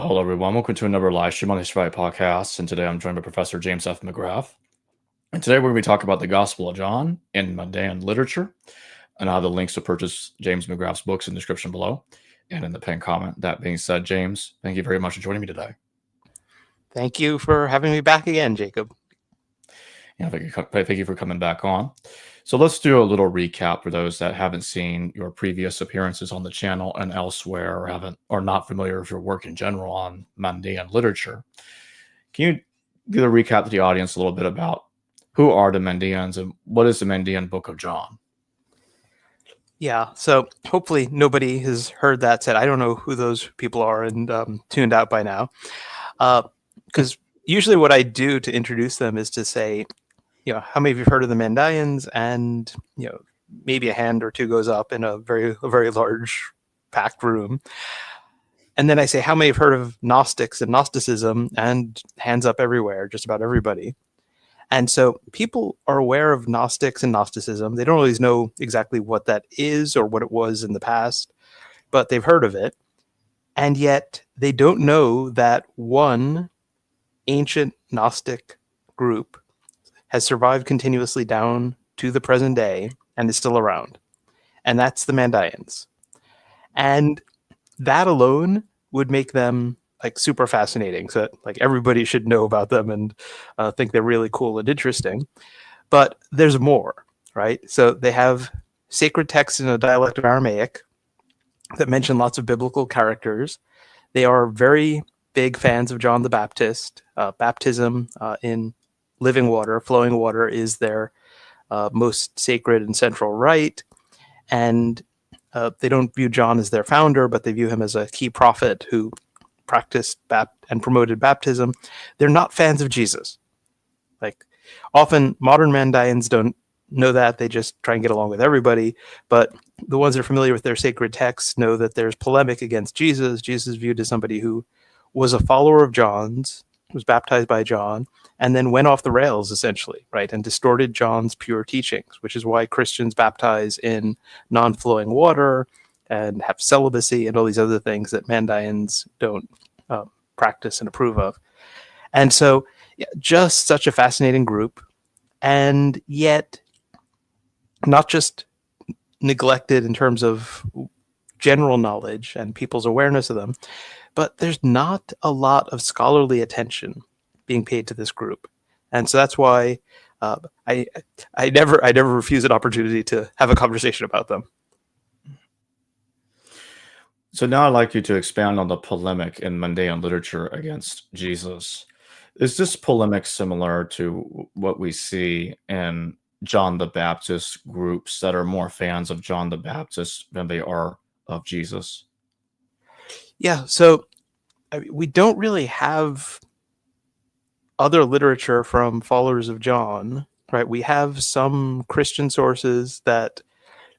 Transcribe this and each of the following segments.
Well, hello everyone. Welcome to another live stream on the History Podcast. And today I'm joined by Professor James F. McGrath. And today we're going to be talking about the Gospel of John in Mandaean literature. And I have the links to purchase James McGrath's books in the description below and in the pinned comment. That being said, James, thank you very much for joining me today. Thank you for having me back again, Jacob. Yeah, thank you for coming back on. So let's do a little recap for those that haven't seen your previous appearances on the channel and elsewhere, or not familiar with your work in general on Mandaean literature. Can you give a recap to the audience a little bit about who are the Mandaeans and what is the Mandaean Book of John? Yeah, so hopefully nobody has heard that said. I don't know who those people are and tuned out by now. Because usually what I do to introduce them is to say, how many of you have heard of the Mandaeans? And, maybe a hand or two goes up in a very large packed room. And then I say, how many have heard of Gnostics and Gnosticism? And hands up everywhere, just about everybody. And so people are aware of Gnostics and Gnosticism. They don't always know exactly what that is or what it was in the past, but they've heard of it. And yet they don't know that one ancient Gnostic group has survived continuously down to the present day and is still around. And that's the Mandaeans. And that alone would make them super fascinating. So everybody should know about them and think they're really cool and interesting. But there's more, right? So they have sacred texts in a dialect of Aramaic that mention lots of biblical characters. They are very big fans of John the Baptist. Baptism in living water, flowing water, is their most sacred and central rite. And they don't view John as their founder, but they view him as a key prophet who practiced and promoted baptism. They're not fans of Jesus. Often modern Mandaeans don't know that. They just try and get along with everybody. But the ones that are familiar with their sacred texts know that there's polemic against Jesus. Jesus is viewed as somebody who was a follower of John's, was baptized by John, and then went off the rails, essentially, right, and distorted John's pure teachings, which is why Christians baptize in non-flowing water and have celibacy and all these other things that Mandaeans don't practice and approve of. And so just such a fascinating group, and yet not just neglected in terms of general knowledge and people's awareness of them, but there's not a lot of scholarly attention being paid to this group. And so that's why I never refuse an opportunity to have a conversation about them. So now I'd like you to expand on the polemic in Mandaean literature against Jesus. Is this polemic similar to what we see in John the Baptist groups that are more fans of John the Baptist than they are of Jesus? Yeah, so we don't really have other literature from followers of John, right? We have some Christian sources that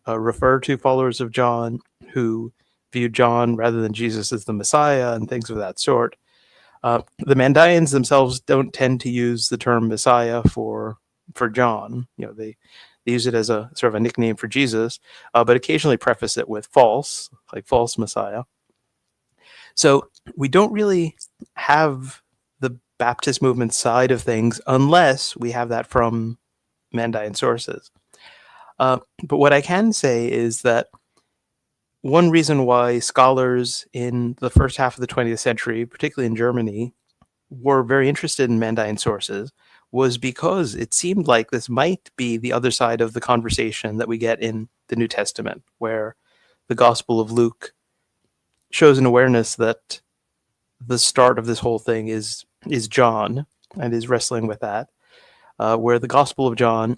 refer to followers of John who view John rather than Jesus as the Messiah and things of that sort. The Mandaeans themselves don't tend to use the term Messiah for John. They use it as a sort of a nickname for Jesus, but occasionally preface it with false, like false Messiah. So we don't really have the Baptist movement side of things unless we have that from Mandaean sources. But what I can say is that one reason why scholars in the first half of the 20th century, particularly in Germany, were very interested in Mandaean sources was because it seemed like this might be the other side of the conversation that we get in the New Testament, where the Gospel of Luke shows an awareness that the start of this whole thing is John and is wrestling with that, where the Gospel of John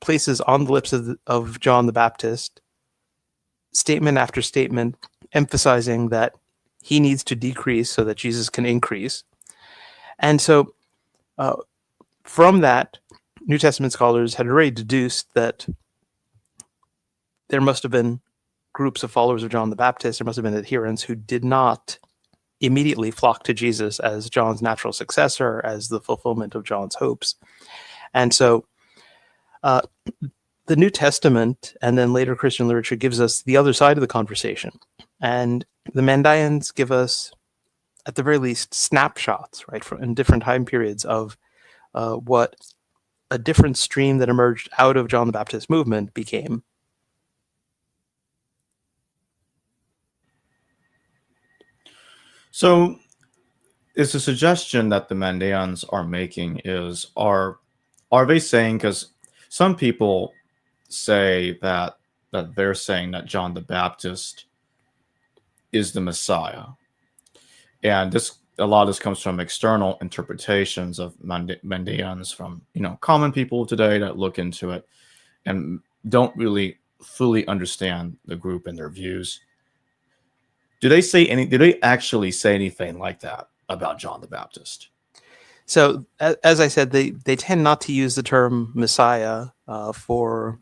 places on the lips of John the Baptist statement after statement emphasizing that he needs to decrease so that Jesus can increase. And so from that, New Testament scholars had already deduced that there must have been groups of followers of John the Baptist, there must have been adherents who did not immediately flock to Jesus as John's natural successor, as the fulfillment of John's hopes. And so the New Testament and then later Christian literature gives us the other side of the conversation. And the Mandaeans give us at the very least, snapshots, right, in different time periods of what a different stream that emerged out of John the Baptist movement became. So, is the suggestion that the Mandaeans are making are they saying, because some people say that they're saying that John the Baptist is the Messiah, and a lot of this comes from external interpretations of Mandaeans from common people today that look into it and don't really fully understand the group and their views. Do they actually say anything like that about John the Baptist? So, as I said, they tend not to use the term Messiah for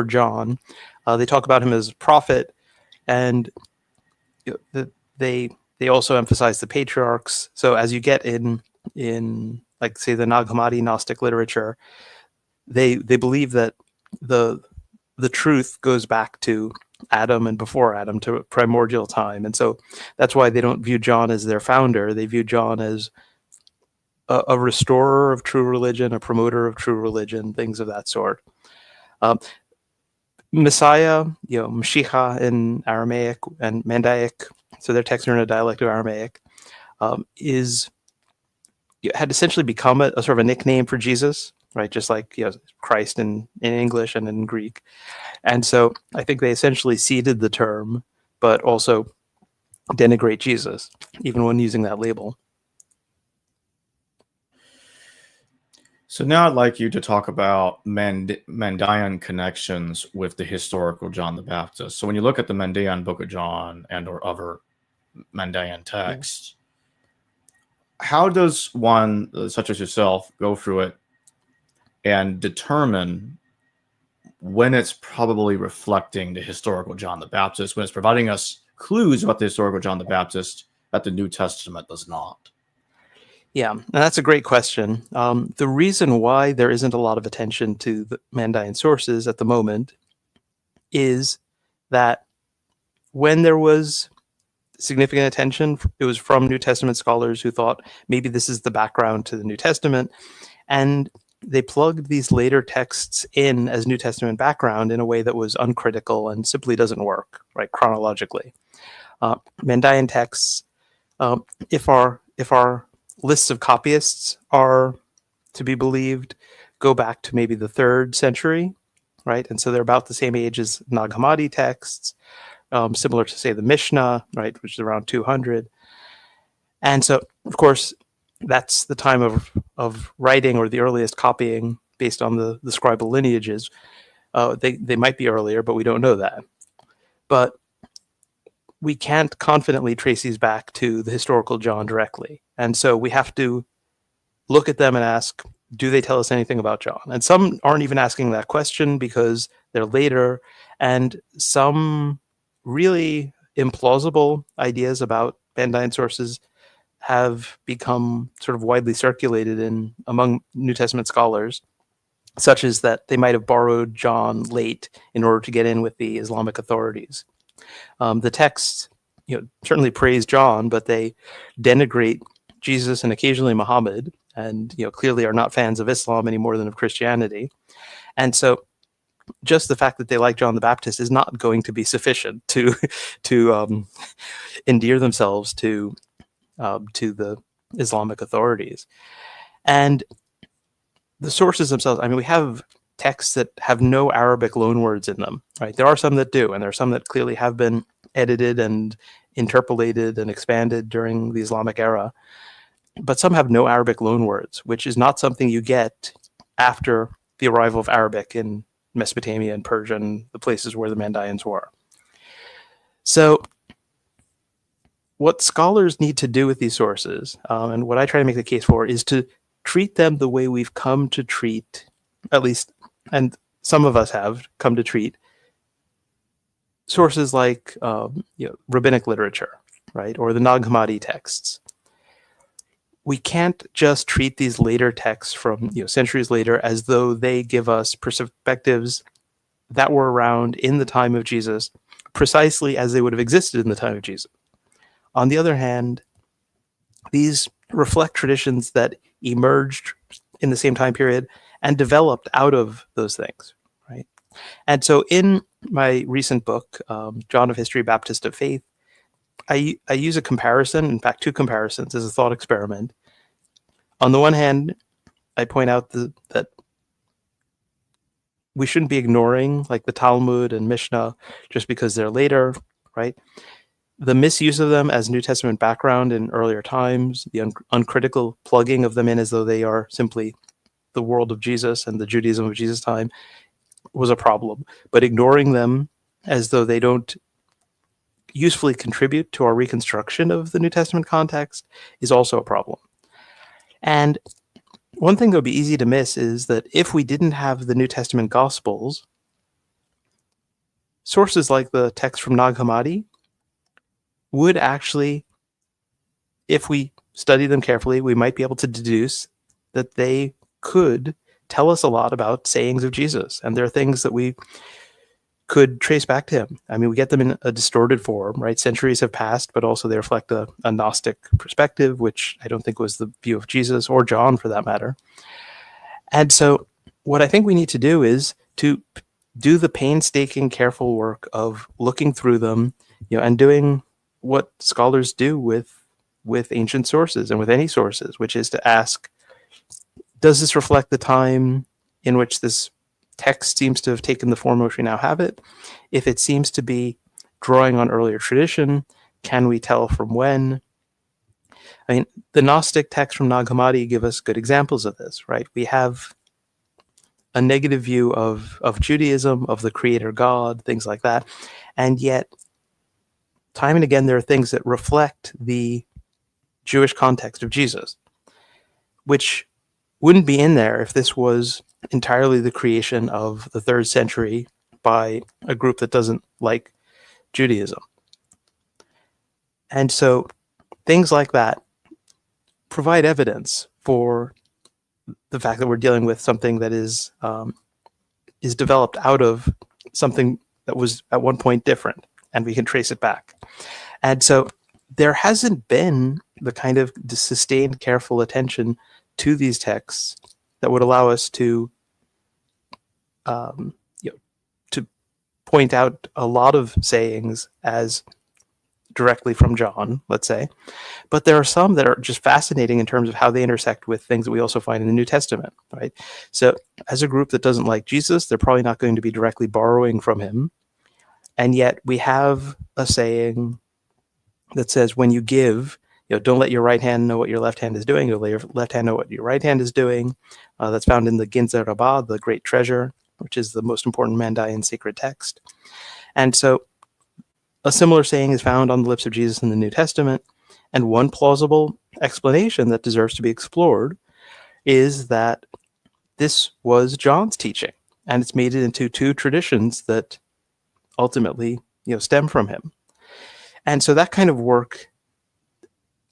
John. They talk about him as a prophet, and they also emphasize the patriarchs. So, as you get in like, say, the Nag Hammadi Gnostic literature, they believe that the truth goes back to Adam and before Adam, to primordial time, and so that's why they don't view John as their founder. They view John as a restorer of true religion, a promoter of true religion, things of that sort. Messiah, Mashiach in Aramaic and Mandaic, so their texts are in a dialect of Aramaic, had essentially become a sort of a nickname for Jesus, right? Just like Christ in English and in Greek. And so I think they essentially ceded the term, but also denigrate Jesus, even when using that label. So now I'd like you to talk about Mandaean connections with the historical John the Baptist. So when you look at the Mandaean Book of John and or other Mandaean texts, how does one, such as yourself, go through it and determine when it's probably reflecting the historical John the Baptist, when it's providing us clues about the historical John the Baptist that the New Testament does not? Yeah, and that's a great question. The reason why there isn't a lot of attention to the Mandaean sources at the moment is that when there was significant attention, it was from New Testament scholars who thought maybe this is the background to the New Testament, and they plugged these later texts in as New Testament background in a way that was uncritical and simply doesn't work, right, chronologically. Mandaean texts, if our lists of copyists are to be believed, go back to maybe the 3rd century, right? And so they're about the same age as Nag Hammadi texts, similar to, say, the Mishnah, right, which is around 200. And so, of course, that's the time of writing, or the earliest copying based on the scribal lineages. They might be earlier, but we don't know that. But we can't confidently trace these back to the historical John directly. And so we have to look at them and ask, do they tell us anything about John? And some aren't even asking that question because they're later, and some really implausible ideas about Mandaean sources have become sort of widely circulated among New Testament scholars, such as that they might have borrowed John late in order to get in with the Islamic authorities. The texts, certainly praise John, but they denigrate Jesus and occasionally Muhammad, and clearly are not fans of Islam any more than of Christianity. And so, just the fact that they like John the Baptist is not going to be sufficient to endear themselves to the Islamic authorities. And the sources themselves, I mean, we have texts that have no Arabic loanwords in them, right? There are some that do, and there are some that clearly have been edited and interpolated and expanded during the Islamic era. But some have no Arabic loanwords, which is not something you get after the arrival of Arabic in Mesopotamia and Persia and the places where the Mandaeans were. So what scholars need to do with these sources, and what I try to make the case for, is to treat them the way we've come to treat, at least, and some of us have come to treat, sources like rabbinic literature, right, or the Nag Hammadi texts. We can't just treat these later texts from centuries later as though they give us perspectives that were around in the time of Jesus, precisely as they would have existed in the time of Jesus. On the other hand, these reflect traditions that emerged in the same time period and developed out of those things, right? And so in my recent book, John of History, Baptist of Faith, I use a comparison, in fact, two comparisons as a thought experiment. On the one hand, I point out that we shouldn't be ignoring like the Talmud and Mishnah just because they're later, right? The misuse of them as New Testament background in earlier times, the uncritical plugging of them in as though they are simply the world of Jesus and the Judaism of Jesus' time was a problem. But ignoring them as though they don't usefully contribute to our reconstruction of the New Testament context is also a problem. And one thing that would be easy to miss is that if we didn't have the New Testament Gospels, sources like the text from Nag Hammadi would actually, if we study them carefully, we might be able to deduce that they could tell us a lot about sayings of Jesus. And there are things that we could trace back to him. I mean, we get them in a distorted form, right? Centuries have passed, but also they reflect a Gnostic perspective, which I don't think was the view of Jesus or John for that matter. And so what I think we need to do is to do the painstaking, careful work of looking through them, and doing what scholars do with ancient sources and with any sources, which is to ask, does this reflect the time in which this text seems to have taken the form which we now have it? If it seems to be drawing on earlier tradition, can we tell from when? I mean, the Gnostic texts from Nag Hammadi give us good examples of this, right? We have a negative view of Judaism, of the creator God, things like that. And yet, time and again, there are things that reflect the Jewish context of Jesus, which wouldn't be in there if this was entirely the creation of the 3rd century by a group that doesn't like Judaism. And so things like that provide evidence for the fact that we're dealing with something that is developed out of something that was at one point different, and we can trace it back. And so there hasn't been the kind of sustained, careful attention to these texts that would allow us to to point out a lot of sayings as directly from John, let's say. But there are some that are just fascinating in terms of how they intersect with things that we also find in the New Testament, right? So as a group that doesn't like Jesus, they're probably not going to be directly borrowing from him. And yet we have a saying that says, when you give, don't let your right hand know what your left hand is doing. Don't let your left hand know what your right hand is doing. That's found in the Ginza Rabbah, the Great Treasure, which is the most important Mandaean sacred text. And so a similar saying is found on the lips of Jesus in the New Testament. And one plausible explanation that deserves to be explored is that this was John's teaching, and it's made it into two traditions that ultimately, stem from him. And so that kind of work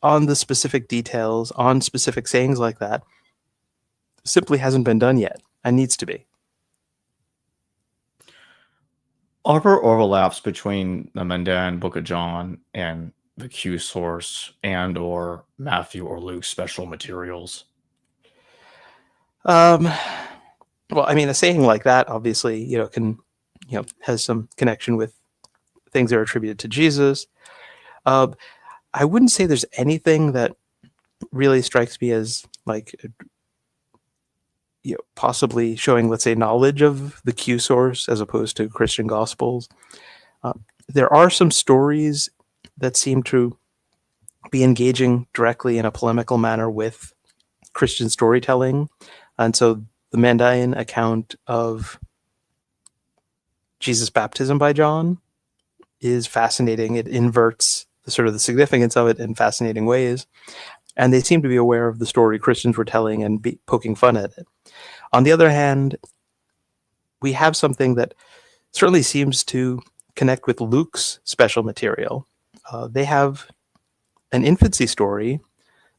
on the specific details, on specific sayings like that, simply hasn't been done yet and needs to be. Are there overlaps between the Mandaean Book of John and the Q source and or Matthew or Luke's special materials? Well, I mean, a saying like that obviously, has some connection with things that are attributed to Jesus. I wouldn't say there's anything that really strikes me as like, possibly showing, let's say, knowledge of the Q source as opposed to Christian Gospels. There are some stories that seem to be engaging directly in a polemical manner with Christian storytelling. And so the Mandaean account of Jesus' baptism by John is fascinating. It inverts the sort of the significance of it in fascinating ways. And they seem to be aware of the story Christians were telling and poking fun at it. On the other hand, we have something that certainly seems to connect with Luke's special material. They have an infancy story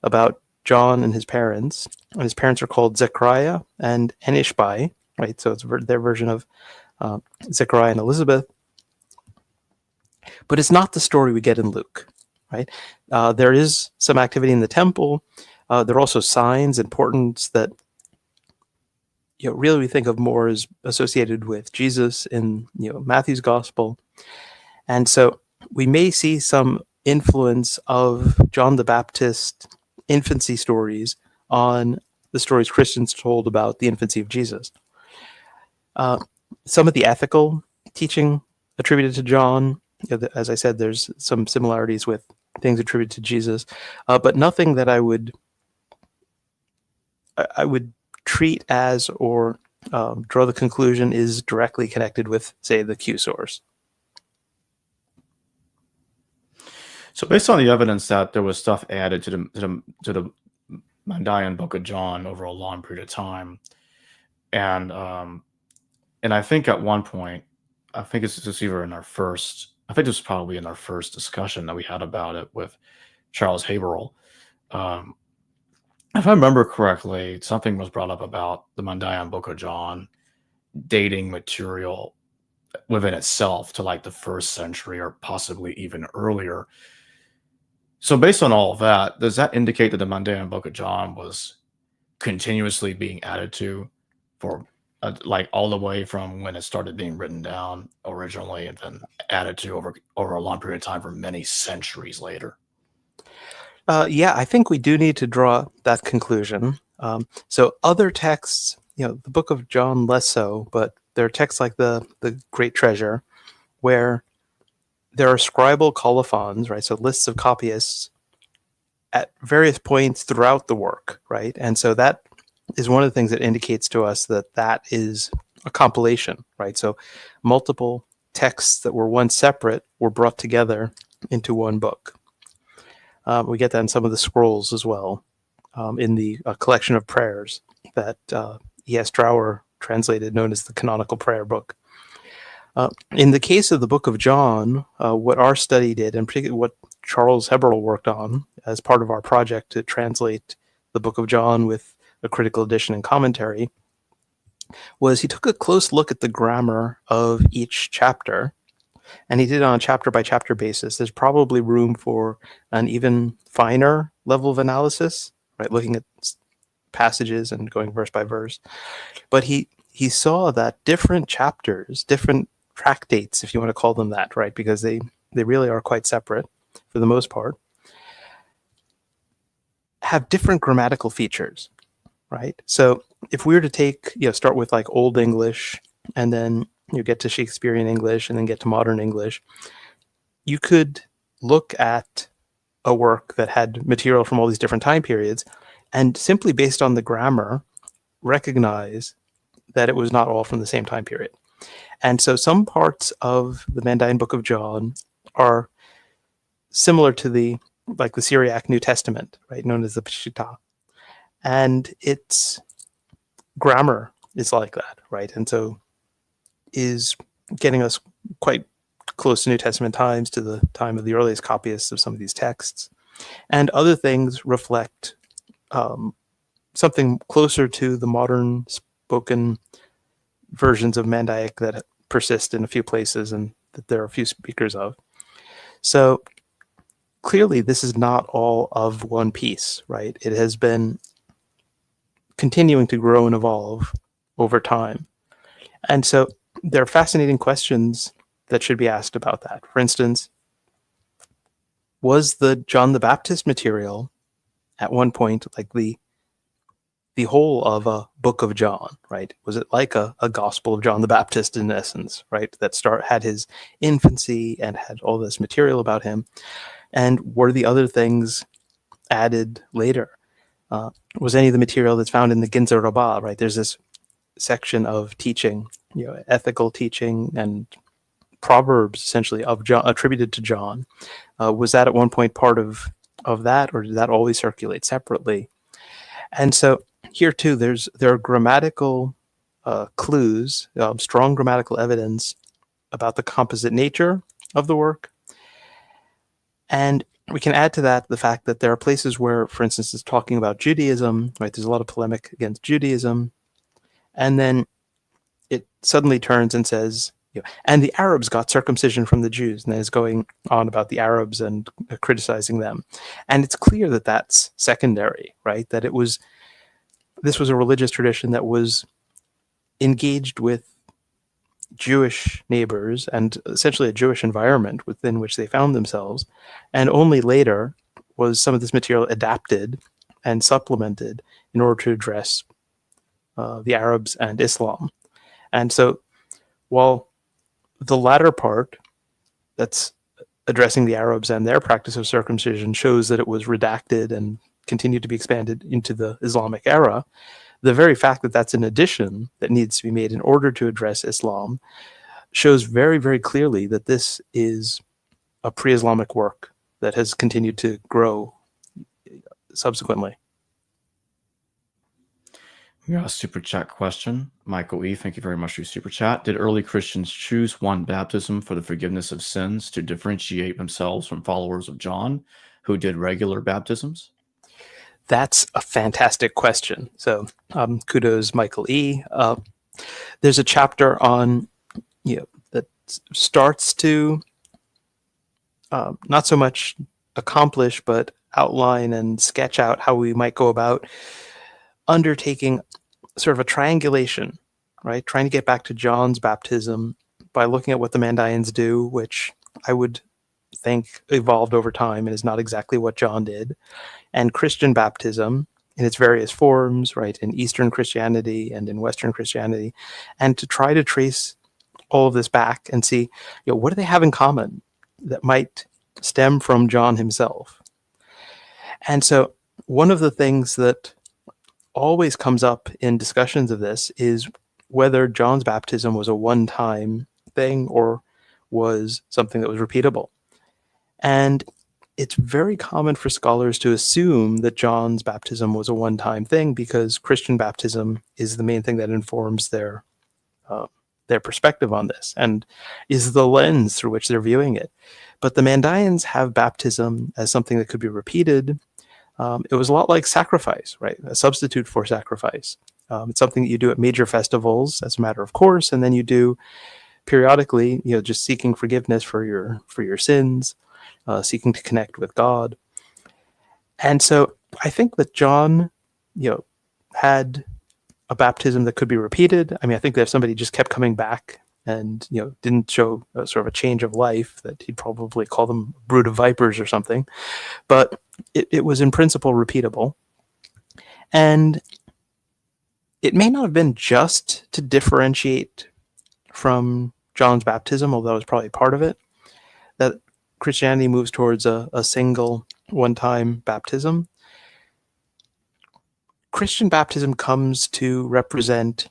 about John and his parents. And his parents are called Zechariah and Ishbai, right? So it's their version of Zechariah and Elizabeth. But it's not the story we get in Luke, right? There is some activity in the temple. There are also signs and portents that really we think of more as associated with Jesus in Matthew's gospel. And so we may see some influence of John the Baptist infancy stories on the stories Christians told about the infancy of Jesus. Some of the ethical teaching attributed to John, as I said, there's some similarities with things attributed to Jesus, but nothing that I would treat as or draw the conclusion is directly connected with, say, the Q source. So based on the evidence that there was stuff added to the Mandaean Book of John over a long period of time, and I think at one point, I think it's just either in our first, I think this was probably in our first discussion that we had about it with Charles Haverhill. If I remember correctly, something was brought up about the Mandaean Book of John dating material within itself to like the 1st century or possibly even earlier. So based on all of that, does that indicate that the Mandaean Book of John was continuously being added to for like all the way from when it started being written down originally and then added to over a long period of time for many centuries later? Yeah, I think we do need to draw that conclusion. So other texts, the Book of John less so, but there are texts like the Great Treasure where there are scribal colophons, right? So lists of copyists at various points throughout the work, right? And so that is one of the things that indicates to us that that is a compilation, right? So multiple texts that were once separate were brought together into one book. We get that in some of the scrolls as well, in the collection of prayers that E.S. Trower translated, known as the Canonical Prayer Book. In the case of the Book of John, what our study did, and particularly what Charles Haverhill worked on as part of our project to translate the Book of John with a critical edition and commentary, was he took a close look at the grammar of each chapter, and he did it on a chapter-by-chapter basis. There's probably room for an even finer level of analysis, right, looking at passages and going verse by verse. But he saw that different chapters, different tractates, if you want to call them that, right, because they really are quite separate for the most part, have different grammatical features, right? So if we were to take, start with like Old English and then you get to Shakespearean English and then get to modern English, you could look at a work that had material from all these different time periods and simply based on the grammar recognize that it was not all from the same time period. And so some parts of the Mandaean Book of John are similar to the Syriac New Testament, right, known as the Peshitta. And its grammar is like that, right? And so is getting us quite close to New Testament times, to the time of the earliest copyists of some of these texts. And other things reflect something closer to the modern spoken versions of Mandaic that persist in a few places and that there are a few speakers of. So clearly this is not all of one piece, right? It has been continuing to grow and evolve over time. And so there are fascinating questions that should be asked about that. For instance, was the John the Baptist material at one point like the whole of a Book of John, right? Was it like a Gospel of John the Baptist in essence, right? That had his infancy and had all this material about him. And were the other things added later? Was any of the material that's found in the Ginza Rabbah, right? There's this section of teaching, ethical teaching and proverbs essentially of John, attributed to John. Was that at one point part of that, or did that always circulate separately? And so here too, there are grammatical clues, strong grammatical evidence about the composite nature of the work. And we can add to that the fact that there are places where, for instance, it's talking about Judaism, right? There's a lot of polemic against Judaism. And then it suddenly turns and says, and the Arabs got circumcision from the Jews, and then it's going on about the Arabs and criticizing them. And it's clear that that's secondary, right? That this was a religious tradition that was engaged with Jewish neighbors and essentially a Jewish environment within which they found themselves. And only later was some of this material adapted and supplemented in order to address the Arabs and Islam. And so while the latter part, that's addressing the Arabs and their practice of circumcision, shows that it was redacted and continued to be expanded into the Islamic era, the very fact that that's an addition that needs to be made in order to address Islam shows very, very clearly that this is a pre-Islamic work that has continued to grow subsequently. We got a super chat question. Michael E., thank you very much for your super chat. Did early Christians choose one baptism for the forgiveness of sins to differentiate themselves from followers of John, who did regular baptisms? That's a fantastic question. So kudos, Michael E. There's a chapter on, that starts to not so much accomplish, but outline and sketch out how we might go about undertaking sort of a triangulation, right? Trying to get back to John's baptism by looking at what the Mandaeans do, which I would think evolved over time and is not exactly what John did, and Christian baptism in its various forms, right, in Eastern Christianity and in Western Christianity, and to try to trace all of this back and see, what do they have in common that might stem from John himself. And so one of the things that always comes up in discussions of this is whether John's baptism was a one-time thing or was something that was repeatable. And it's very common for scholars to assume that John's baptism was a one-time thing because Christian baptism is the main thing that informs their perspective on this and is the lens through which they're viewing it. But the Mandaeans have baptism as something that could be repeated. It was a lot like sacrifice, right? A substitute for sacrifice. It's something that you do at major festivals as a matter of course, and then you do periodically, just seeking forgiveness for your sins, seeking to connect with God. And so I think that John, had a baptism that could be repeated. I mean, I think that if somebody just kept coming back and, didn't show a sort of a change of life, that he'd probably call them a brood of vipers or something. But it was in principle repeatable. And it may not have been just to differentiate from John's baptism, although it was probably part of it, that Christianity moves towards a single one-time baptism. Christian baptism comes to represent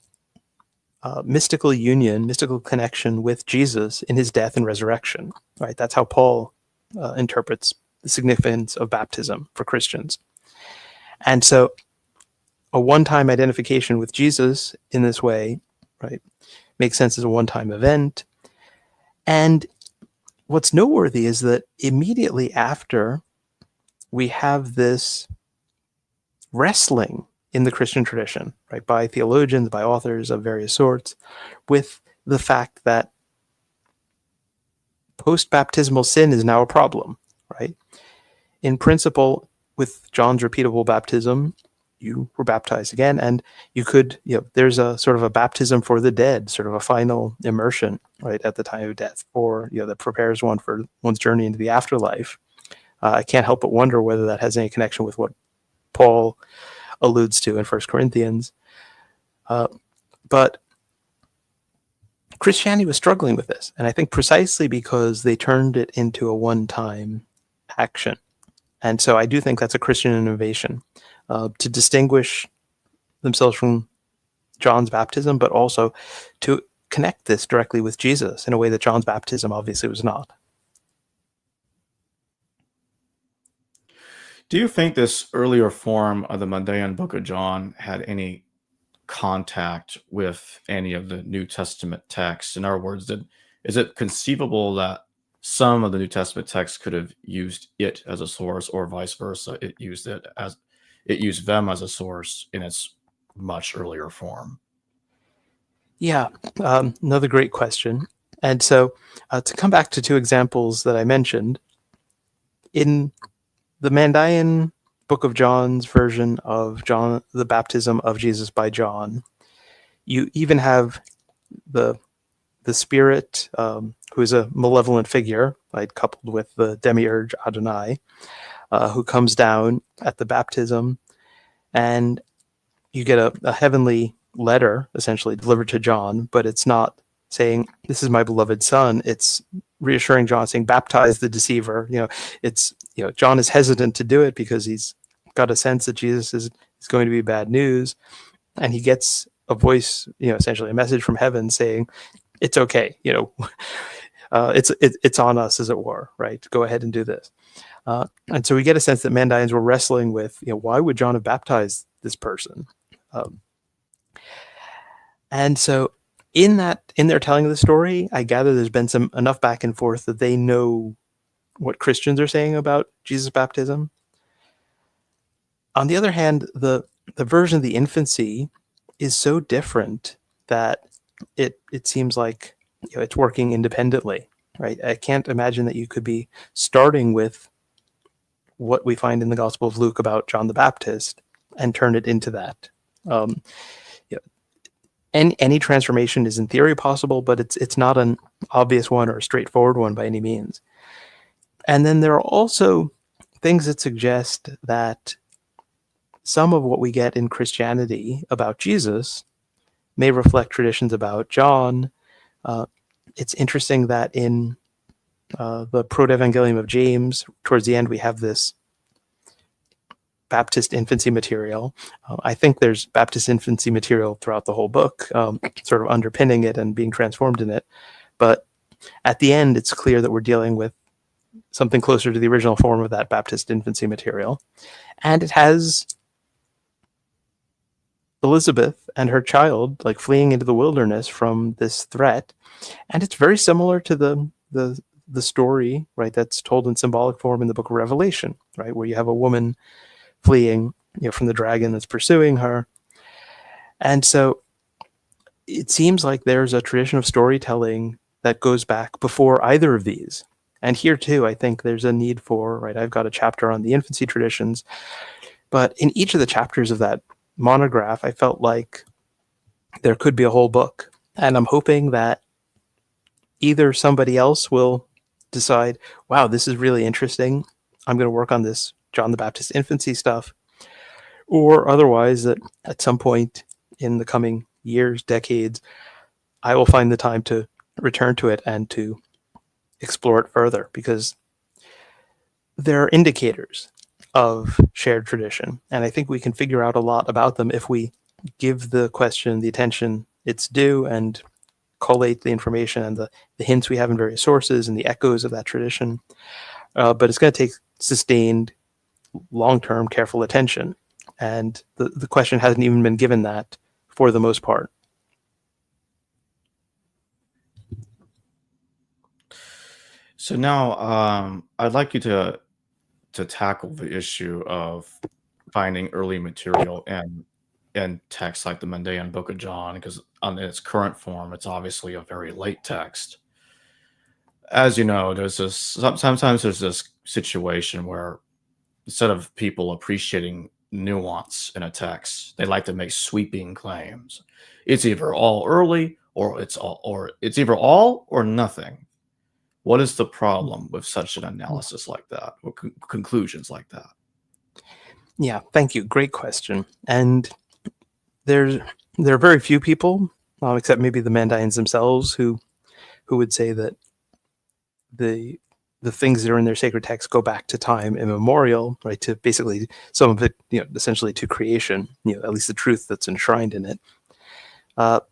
mystical union, mystical connection with Jesus in his death and resurrection, right? That's how Paul interprets the significance of baptism for Christians. And so a one-time identification with Jesus in this way, right, makes sense as a one-time event. And what's noteworthy is that immediately after, we have this wrestling in the Christian tradition, right, by theologians, by authors of various sorts, with the fact that post-baptismal sin is now a problem, right? In principle, with John's repeatable baptism, you were baptized again, and you could, there's a sort of a baptism for the dead, sort of a final immersion, right, at the time of death, or, that prepares one for one's journey into the afterlife. I can't help but wonder whether that has any connection with what Paul alludes to in 1 Corinthians. But Christianity was struggling with this, and I think precisely because they turned it into a one-time action. And so I do think that's a Christian innovation, to distinguish themselves from John's baptism, but also to connect this directly with Jesus in a way that John's baptism obviously was not. Do you think this earlier form of the Mandaean Book of John had any contact with any of the New Testament texts? In other words, is it conceivable that some of the New Testament texts could have used it as a source, or vice versa, it used them as a source in its much earlier form? Yeah, another great question. And so to come back to two examples that I mentioned, in the Mandaean Book of John's version of John, the baptism of Jesus by John, you even have the spirit, who is a malevolent figure, right, coupled with the demiurge Adonai, who comes down at the baptism, and you get a heavenly letter essentially delivered to John, but it's not saying, "This is my beloved son." It's reassuring John, saying, "Baptize the deceiver." It's John is hesitant to do it because he's got a sense that Jesus is going to be bad news, and he gets a voice, essentially a message from heaven saying, "It's okay. It's on us, as it were. Right? Go ahead and do this." And so we get a sense that Mandaeans were wrestling with, why would John have baptized this person? And so in their telling of the story, I gather there's been enough back and forth that they know what Christians are saying about Jesus' baptism. On the other hand, the version of the infancy is so different that it seems like it's working independently, right? I can't imagine that you could be starting with what we find in the Gospel of Luke about John the Baptist and turn it into that. Any transformation is in theory possible, but it's not an obvious one or a straightforward one by any means. And then there are also things that suggest that some of what we get in Christianity about Jesus may reflect traditions about John. It's interesting that in the Proto-Evangelium of James, towards the end, we have this Baptist infancy material. I think there's Baptist infancy material throughout the whole book, sort of underpinning it and being transformed in it. But at the end, it's clear that we're dealing with something closer to the original form of that Baptist infancy material. And it has Elizabeth and her child like fleeing into the wilderness from this threat. And it's very similar to the story, right, that's told in symbolic form in the book of Revelation, right, where you have a woman fleeing from the dragon that's pursuing her. And so it seems like there's a tradition of storytelling that goes back before either of these. And here too, I think there's a need for, right, I've got a chapter on the infancy traditions, but in each of the chapters of that monograph, I felt like there could be a whole book. And I'm hoping that either somebody else will decide, wow, this is really interesting, I'm going to work on this John the Baptist infancy stuff, or otherwise that at some point in the coming years, decades, I will find the time to return to it and to explore it further, because there are indicators of shared tradition, and I think we can figure out a lot about them if we give the question the attention it's due and collate the information and the hints we have in various sources and the echoes of that tradition. But it's going to take sustained, long-term, careful attention, and the question hasn't even been given that for the most part. So now I'd like you to tackle the issue of finding early material in texts like the Mandaean Book of John, because in its current form, it's obviously a very late text. As you know, sometimes there's this situation where instead of people appreciating nuance in a text, they like to make sweeping claims. It's either all early or it's either all or nothing. What is the problem with such an analysis like that, or conclusions like that? Yeah, thank you. Great question. And there are very few people, except maybe the Mandaeans themselves, who would say that the things that are in their sacred texts go back to time immemorial, right? To basically some of it, essentially to creation, at least the truth that's enshrined in it. And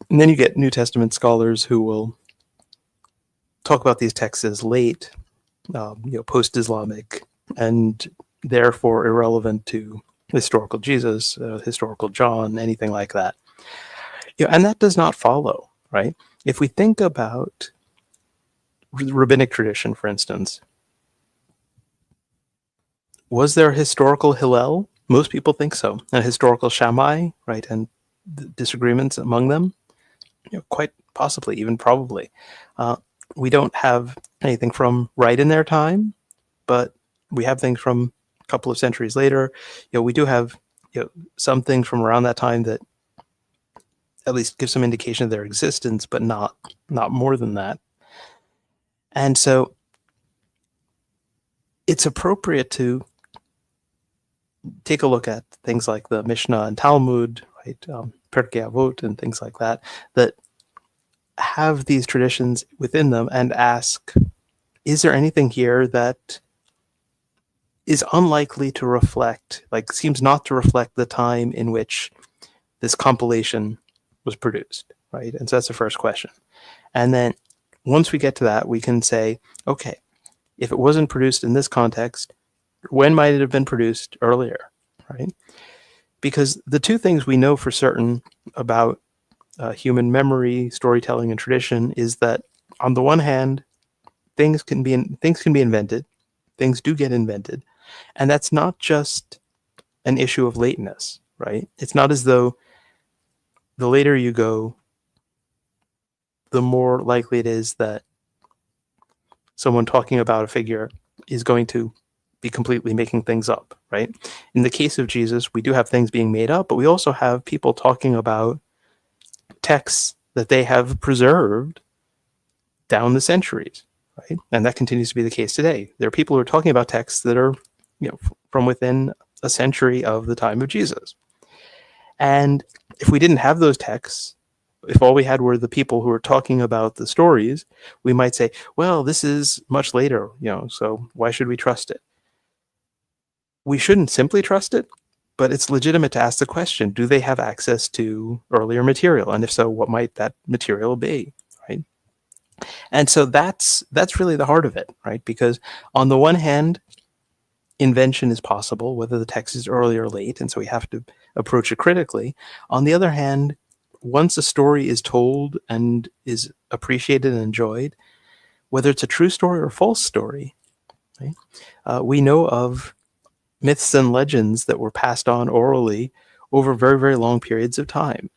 then you get New Testament scholars who will talk about these texts as late, post-Islamic, and therefore irrelevant to historical Jesus, historical John, anything like that. And that does not follow, right? If we think about rabbinic tradition, for instance, was there a historical Hillel? Most people think so. A historical Shammai, right? And the disagreements among them, quite possibly, even probably. We don't have anything from right in their time, but we have things from a couple of centuries later. We do have some things from around that time that at least give some indication of their existence, but not more than that. And so it's appropriate to take a look at things like the Mishnah and Talmud, right, Pirkei Avot and things like that, that have these traditions within them, and ask, is there anything here that is unlikely to reflect, like seems not to reflect the time in which this compilation was produced, right? And so that's the first question. And then once we get to that, we can say, okay, if it wasn't produced in this context, when might it have been produced earlier, right? Because the two things we know for certain about human memory, storytelling, and tradition is that, on the one hand, things can be invented, things do get invented, and that's not just an issue of lateness, right? It's not as though the later you go, the more likely it is that someone talking about a figure is going to be completely making things up, right? In the case of Jesus, we do have things being made up, but we also have people talking about texts that they have preserved down the centuries, right? And that continues to be the case today. There are people who are talking about texts that are, from within a century of the time of Jesus. And if we didn't have those texts, if all we had were the people who were talking about the stories, we might say, well, this is much later, so why should we trust it? We shouldn't simply trust it, but it's legitimate to ask the question, do they have access to earlier material? And if so, what might that material be, right? And so that's really the heart of it, right? Because on the one hand, invention is possible, whether the text is early or late, and so we have to approach it critically. On the other hand, once a story is told and is appreciated and enjoyed, whether it's a true story or a false story, right? We know of myths and legends that were passed on orally over very, very long periods of time,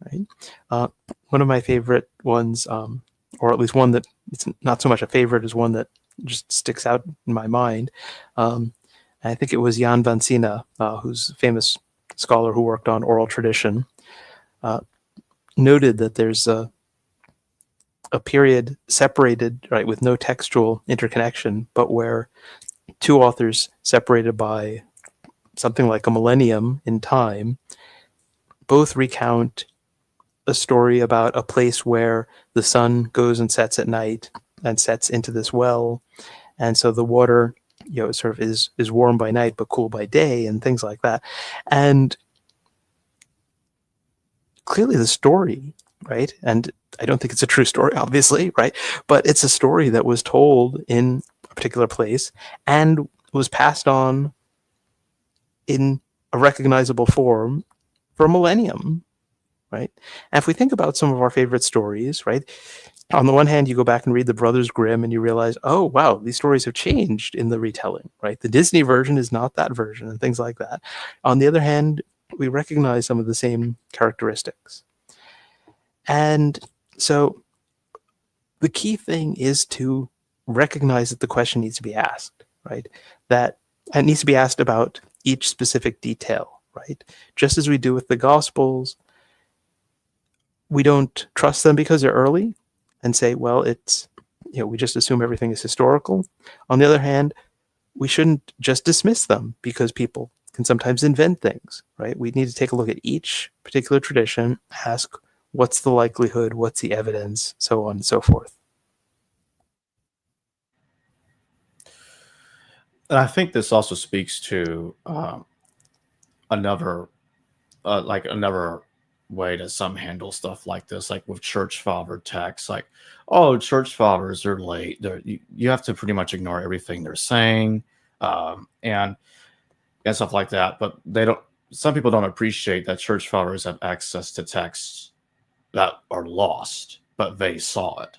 right? One of my favorite ones, or at least one that it's not so much a favorite as one that just sticks out in my mind. I think it was Jan van Sina, who's a famous scholar who worked on oral tradition, noted that there's a period separated, right, with no textual interconnection, but where two authors separated by something like a millennium in time both recount a story about a place where the sun goes and sets at night and sets into this well, and so the water sort of is warm by night but cool by day, and things like that. And clearly the story, right, and I don't think it's a true story, obviously, right, but it's a story that was told in a particular place and was passed on in a recognizable form for a millennium, right? And if we think about some of our favorite stories, right, on the one hand, you go back and read the Brothers Grimm and you realize, oh, wow, these stories have changed in the retelling, right? The Disney version is not that version, and things like that. On the other hand, we recognize some of the same characteristics. And so the key thing is to recognize that the question needs to be asked, right? That it needs to be asked about each specific detail, right? Just as we do with the Gospels, we don't trust them because they're early and say, well, it's, we just assume everything is historical. On the other hand, we shouldn't just dismiss them because people can sometimes invent things, right? We need to take a look at each particular tradition, ask what's the likelihood, what's the evidence, so on and so forth. And I think this also speaks to another way that some handle stuff like this, like with church father texts, like, oh, church fathers are late. You have to pretty much ignore everything they're saying, and stuff like that. But they don't. Some people don't appreciate that church fathers have access to texts that are lost, but they saw it.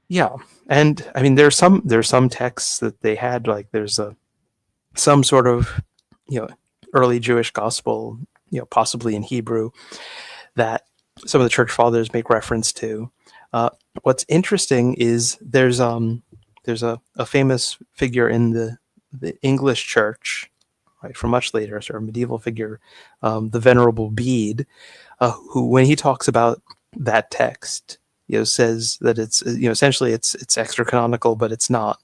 Yeah, and I mean, there's some texts that they had, like there's some sort of early Jewish gospel, possibly in Hebrew, that some of the church fathers make reference to. What's interesting is there's a famous figure in the English church, right, from much later, sort of medieval figure, the Venerable Bede, who, when he talks about that text, says that it's essentially it's extra canonical, but it's not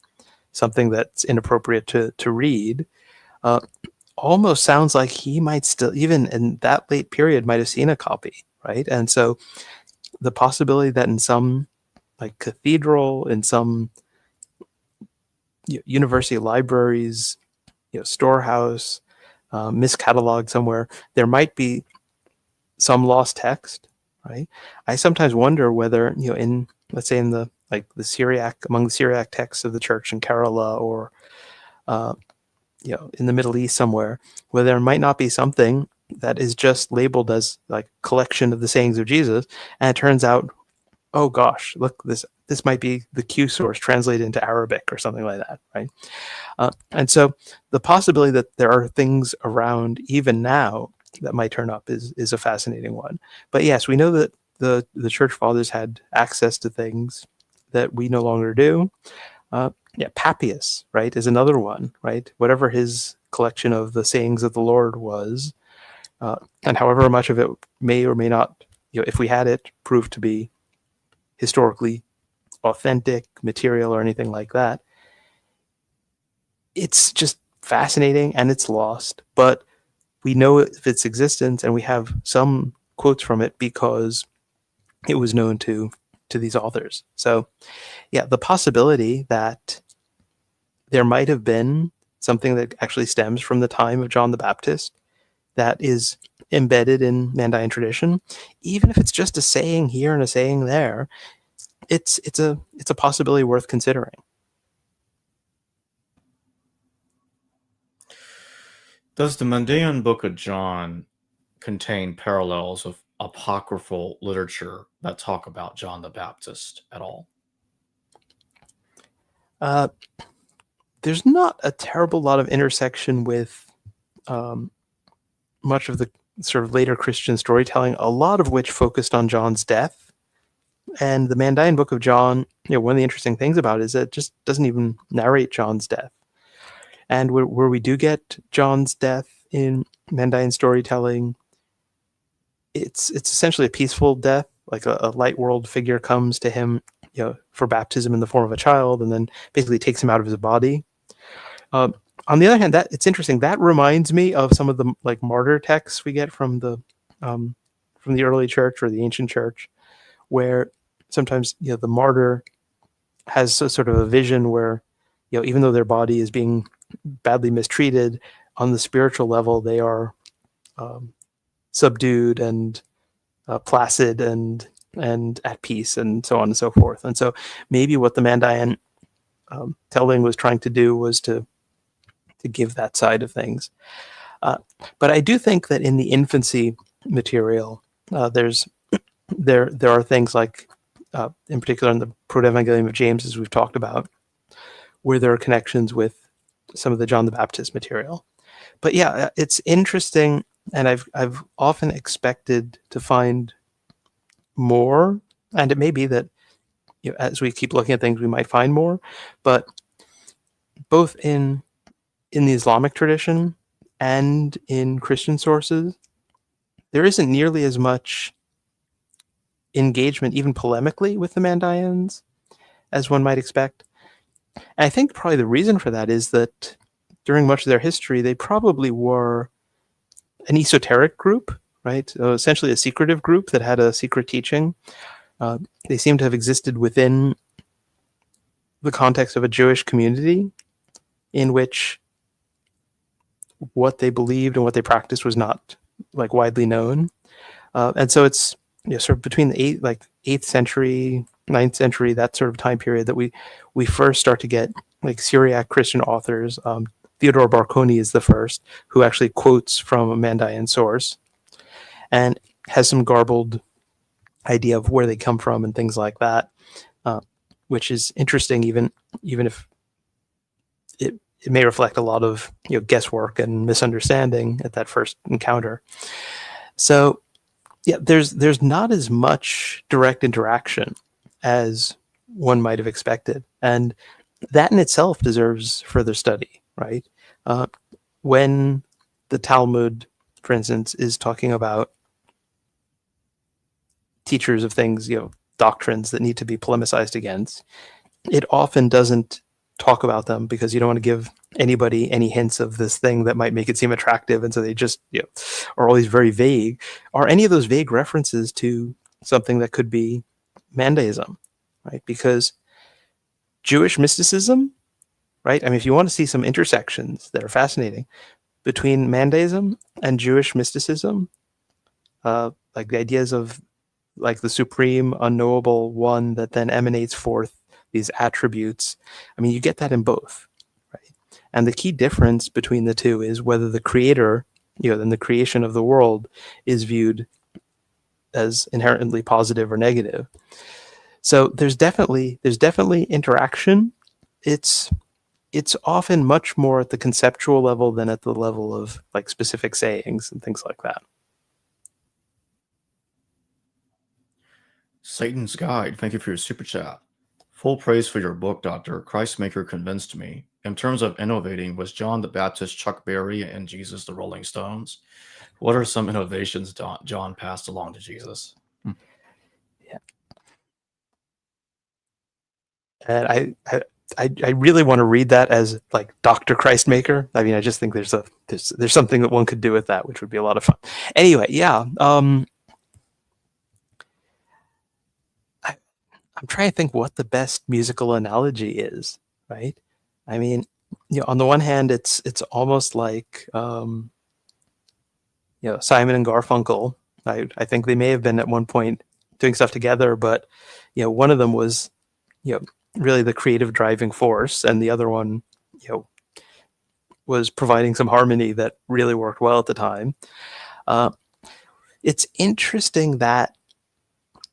something that's inappropriate to read. Almost sounds like he might still, even in that late period, might have seen a copy, right? And so the possibility that in some like cathedral, in some university libraries, storehouse, miscatalogued somewhere, there might be some lost text, right? I sometimes wonder whether, in, let's say, in the Syriac, among the Syriac texts of the church in Kerala, or in the Middle East somewhere, where there might not be something that is just labeled as like collection of the sayings of Jesus, and it turns out, oh gosh, look, this might be the Q source translated into Arabic or something like that, right? And so the possibility that there are things around even now that might turn up is a fascinating one. But yes, we know that the church fathers had access to things that we no longer do. Papias, right, is another one, right? Whatever his collection of the sayings of the Lord was, and however much of it may or may not, if we had it, proved to be historically authentic material or anything like that, it's just fascinating and it's lost. But we know of its existence, and we have some quotes from it because it was known to these authors. So yeah, the possibility that there might have been something that actually stems from the time of John the Baptist that is embedded in Mandaean tradition, even if it's just a saying here and a saying there, it's a possibility worth considering. Does the Mandaean Book of John contain parallels of apocryphal literature that talk about John the Baptist at all? There's not a terrible lot of intersection with much of the sort of later Christian storytelling, a lot of which focused on John's death. And the Mandaean Book of John, one of the interesting things about it is that it just doesn't even narrate John's death. And where we do get John's death in Mandaean storytelling, it's essentially a peaceful death, like a light world figure comes to him, for baptism in the form of a child, and then basically takes him out of his body. On the other hand, that it's interesting. That reminds me of some of the like martyr texts we get from the early church or the ancient church, where sometimes the martyr has sort of a vision where even though their body is being badly mistreated, on the spiritual level they are subdued and placid and at peace, and so on and so forth. And so maybe what the Mandaean telling was trying to do was to give that side of things. But I do think that in the infancy material, there are things like, in particular in the Proto-Evangelium of James, as we've talked about, where there are connections with some of the John the Baptist material. But yeah, it's interesting, and I've often expected to find more, and it may be that as we keep looking at things, we might find more. But both in the Islamic tradition and in Christian sources, there isn't nearly as much engagement, even polemically, with the Mandaeans as one might expect. And I think probably the reason for that is that during much of their history, they probably were an esoteric group, right? So essentially a secretive group that had a secret teaching. They seem to have existed within the context of a Jewish community in which what they believed and what they practiced was not like widely known. And so it's sort of between the 8th century, 9th century, that sort of time period, that we first start to get like Syriac Christian authors. Theodore Bar Cooney is the first who actually quotes from a Mandaean source and has some garbled idea of where they come from and things like that, which is interesting, even if it may reflect a lot of guesswork and misunderstanding at that first encounter. So yeah, there's not as much direct interaction as one might have expected, and that in itself deserves further study, right? Uh, when the Talmud, for instance, is talking about teachers of things, doctrines that need to be polemicized against, it often doesn't talk about them because you don't want to give anybody any hints of this thing that might make it seem attractive, and so they just are always very vague. Are any of those vague references to something that could be Mandaeism, right? Because Jewish mysticism, right? I mean, if you want to see some intersections that are fascinating between Mandaeism and Jewish mysticism, like the ideas of like the supreme unknowable one that then emanates forth these attributes. I mean, you get that in both, right? And the key difference between the two is whether the creator, then the creation of the world is viewed as inherently positive or negative. So there's definitely interaction. It's often much more at the conceptual level than at the level of like specific sayings and things like that. Satan's Guide, thank you for your super chat. Full praise for your book, Doctor. Christmaker convinced me. In terms of innovating, was John the Baptist Chuck Berry and Jesus the Rolling Stones? What are some innovations John passed along to Jesus? Yeah. And I really want to read that as like Dr. Christmaker. I mean, I just think there's something that one could do with that, which would be a lot of fun. Anyway, yeah. I'm trying to think what the best musical analogy is, right? I mean, on the one hand, it's almost like Simon and Garfunkel. I think they may have been at one point doing stuff together, but one of them was really the creative driving force, and the other one was providing some harmony that really worked well at the time. It's interesting that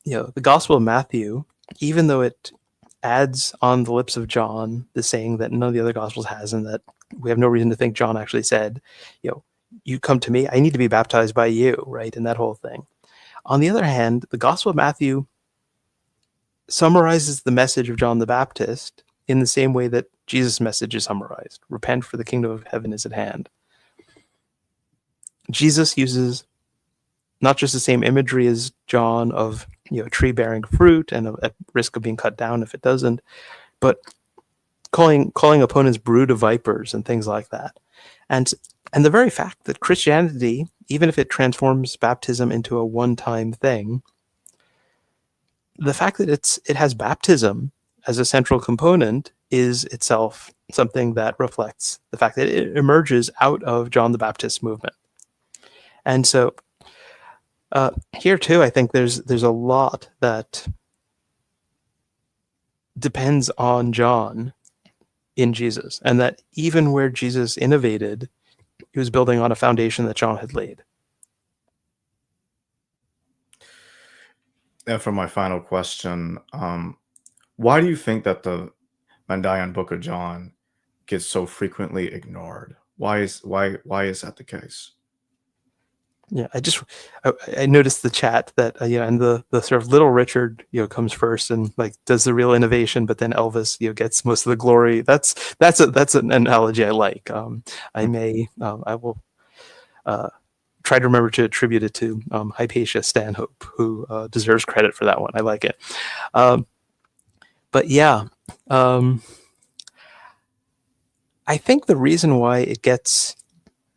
the Gospel of Matthew, even though it adds on the lips of John the saying that none of the other Gospels has, and that we have no reason to think John actually said, you come to me, I need to be baptized by you, right? And that whole thing. On the other hand, the Gospel of Matthew summarizes the message of John the Baptist in the same way that Jesus' message is summarized. Repent, for the kingdom of heaven is at hand. Jesus uses not just the same imagery as John of a tree bearing fruit and at risk of being cut down if it doesn't, but calling opponents brood of vipers and things like that. And the very fact that Christianity, even if it transforms baptism into a one-time thing, the fact that it has baptism as a central component is itself something that reflects the fact that it emerges out of John the Baptist's movement. And so here too, I think there's a lot that depends on John in Jesus, and that even where Jesus innovated, he was building on a foundation that John had laid. And for my final question, why do you think that the Mandaean Book of John gets so frequently ignored? Why is that the case? Yeah, I noticed the chat that and the sort of Little Richard comes first and like does the real innovation, but then Elvis gets most of the glory. That's an analogy I like. I will try to remember to attribute it to Hypatia Stanhope, who deserves credit for that one. I like it. But yeah, I think the reason why it gets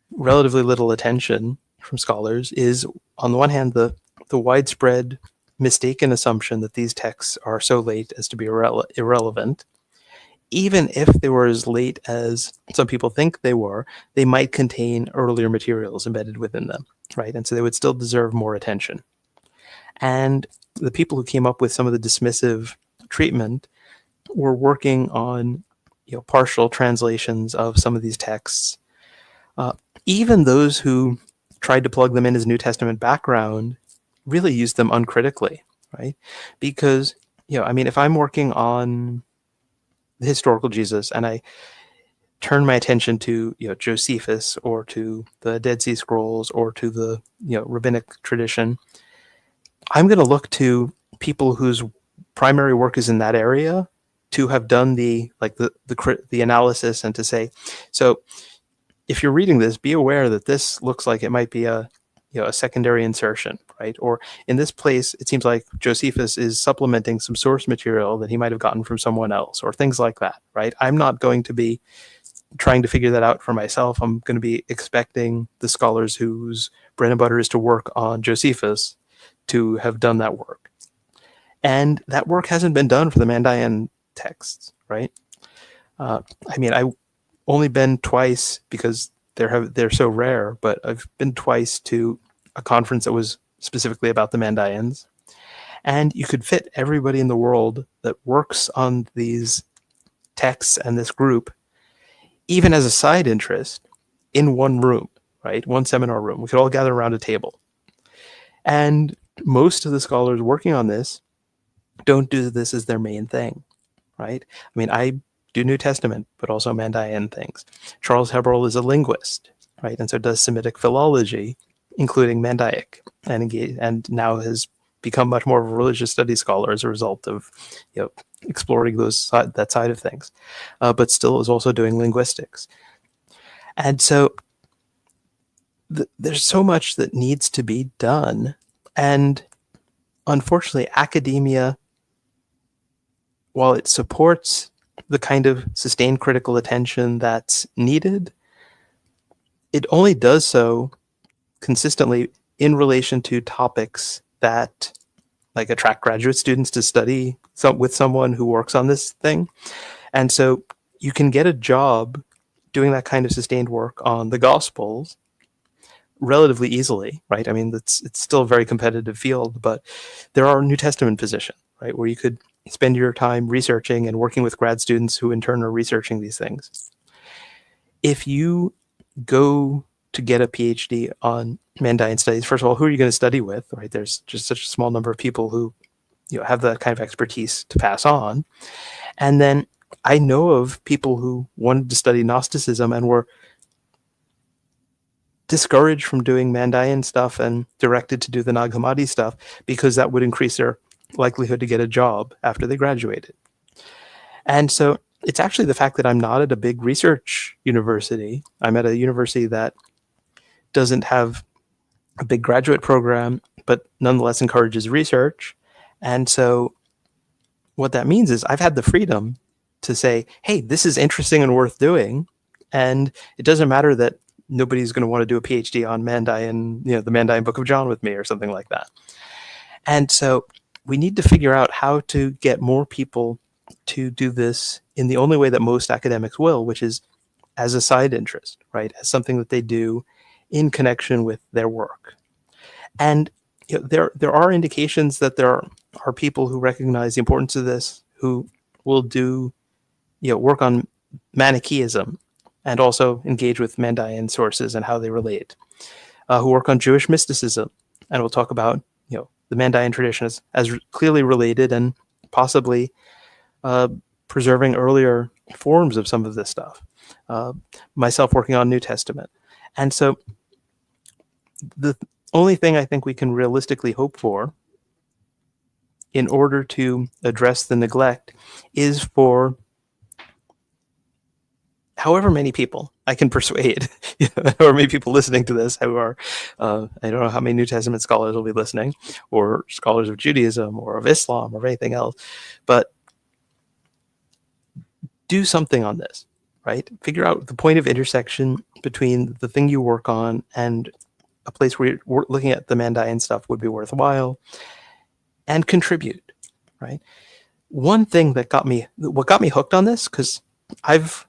relatively little attention from scholars is, on the one hand, the widespread mistaken assumption that these texts are so late as to be irrelevant. Even if they were as late as some people think they were, they might contain earlier materials embedded within them, right? And so they would still deserve more attention. And the people who came up with some of the dismissive treatment were working on partial translations of some of these texts. Even those who tried to plug them in as New Testament background really used them uncritically, right? Because, if I'm working on the historical Jesus and I turn my attention to, Josephus or to the Dead Sea Scrolls or to the, rabbinic tradition, I'm going to look to people whose primary work is in that area to have done the analysis and to say, so if you're reading this, be aware that this looks like it might be a secondary insertion, right? Or in this place, it seems like Josephus is supplementing some source material that he might have gotten from someone else, or things like that, right? I'm not going to be trying to figure that out for myself. I'm going to be expecting the scholars whose bread and butter is to work on Josephus to have done that work. And that work hasn't been done for the Mandaean texts, right? I've only been twice because they're so rare, but I've been twice to a conference that was specifically about the Mandaeans. And you could fit everybody in the world that works on these texts and this group, even as a side interest, in one room, right? One seminar room. We could all gather around a table. And most of the scholars working on this don't do this as their main thing, right? I mean, I do New Testament, but also Mandaean things. Charles Hebrel is a linguist, right? And so does Semitic philology, including Mandaic, and now has become much more of a religious studies scholar as a result of exploring that side of things, but still is also doing linguistics. And so there's so much that needs to be done. And unfortunately, academia, while it supports the kind of sustained critical attention that's needed, it only does so consistently in relation to topics that attract graduate students to study with someone who works on this thing. And so you can get a job doing that kind of sustained work on the Gospels relatively easily, right? I mean, it's still a very competitive field, but there are New Testament positions, right, where you could spend your time researching and working with grad students who in turn are researching these things. If you go to get a PhD on Mandaean studies, first of all, who are you going to study with, right? There's just such a small number of people who have that kind of expertise to pass on. And then I know of people who wanted to study Gnosticism and were discouraged from doing Mandaean stuff and directed to do the Nag Hammadi stuff because that would increase their likelihood to get a job after they graduated. And so it's actually the fact that I'm not at a big research university. I'm at a university that doesn't have a big graduate program, but nonetheless encourages research. And so what that means is I've had the freedom to say, hey, this is interesting and worth doing. And it doesn't matter that nobody's going to want to do a PhD on Mandaean, the Mandaean Book of John with me or something like that. And so we need to figure out how to get more people to do this in the only way that most academics will, which is as a side interest, right? As something that they do in connection with their work. And there are indications that there are people who recognize the importance of this, who will do work on Manichaeism and also engage with Mandaean sources and how they relate, who work on Jewish mysticism, and we'll talk about the Mandaean tradition as clearly related and possibly preserving earlier forms of some of this stuff. Myself working on New Testament. And so the only thing I think we can realistically hope for in order to address the neglect is for however many people I can persuade, or many people listening to this who are, I don't know how many New Testament scholars will be listening, or scholars of Judaism or of Islam or anything else, but do something on this, right? Figure out the point of intersection between the thing you work on and a place where you're looking at the Mandaean stuff would be worthwhile, and contribute, right? One thing what got me hooked on this, because I've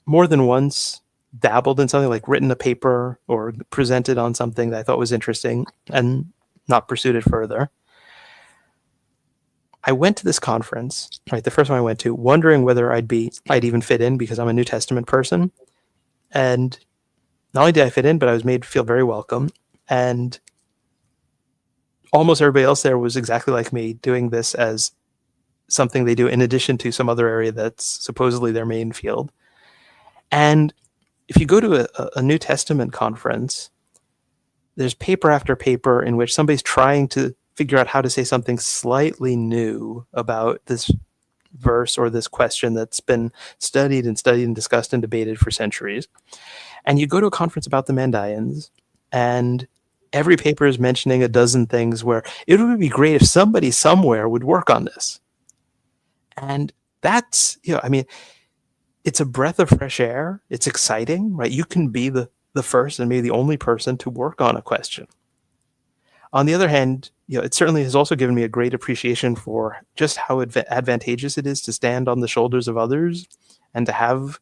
more than once dabbled in something, like written a paper or presented on something that I thought was interesting and not pursued it further. I went to this conference, right, the first one I went to, wondering whether I'd even fit in because I'm a New Testament person. And not only did I fit in, but I was made to feel very welcome. And almost everybody else there was exactly like me, doing this as something they do in addition to some other area that's supposedly their main field. And if you go to a New Testament conference, there's paper after paper in which somebody's trying to figure out how to say something slightly new about this verse or this question that's been studied and discussed and debated for centuries. And you go to a conference about the Mandaeans, and every paper is mentioning a dozen things where it would be great if somebody somewhere would work on this. And that's, I mean, it's a breath of fresh air. It's exciting, right? You can be the first and maybe the only person to work on a question. On the other hand, it certainly has also given me a great appreciation for just how advantageous it is to stand on the shoulders of others and to have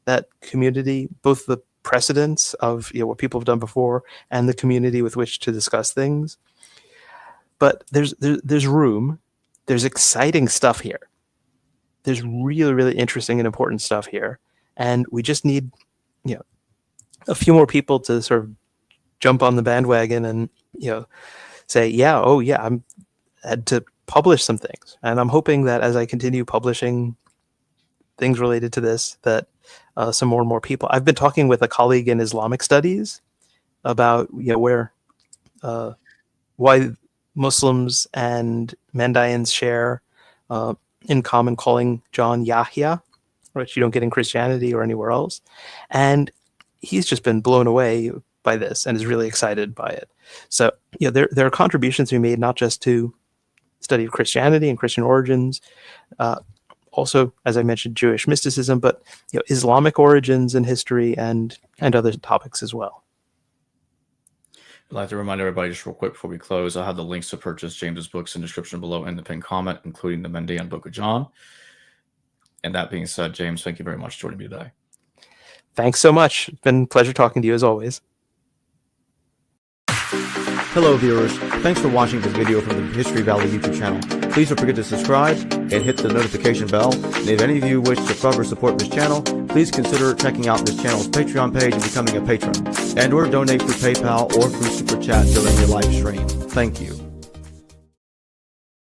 that community, both the precedents of what people have done before and the community with which to discuss things. But there's room. There's exciting stuff here. There's really, really interesting and important stuff here. And we just need, a few more people to sort of jump on the bandwagon and, say, I'm had to publish some things. And I'm hoping that as I continue publishing things related to this, that some more and more people. I've been talking with a colleague in Islamic studies about where why Muslims and Mandaeans share in common calling John Yahya, which you don't get in Christianity or anywhere else. And he's just been blown away by this and is really excited by it. So there are contributions to be made not just to study of Christianity and Christian origins, also, as I mentioned, Jewish mysticism, but Islamic origins and history and other topics as well. I'd like to remind everybody just real quick before we close, I have the links to purchase James's books in the description below in the pinned comment, including the Mandaean Book of John. And that being said, James, thank you very much for joining me today. Thanks so much. It's been a pleasure talking to you as always. Hello viewers, thanks for watching this video from the History Valley YouTube channel. Please don't forget to subscribe and hit the notification bell. And if any of you wish to further support this channel, please consider checking out this channel's Patreon page and becoming a patron, and or donate through PayPal or through Super Chat during your live stream. Thank you.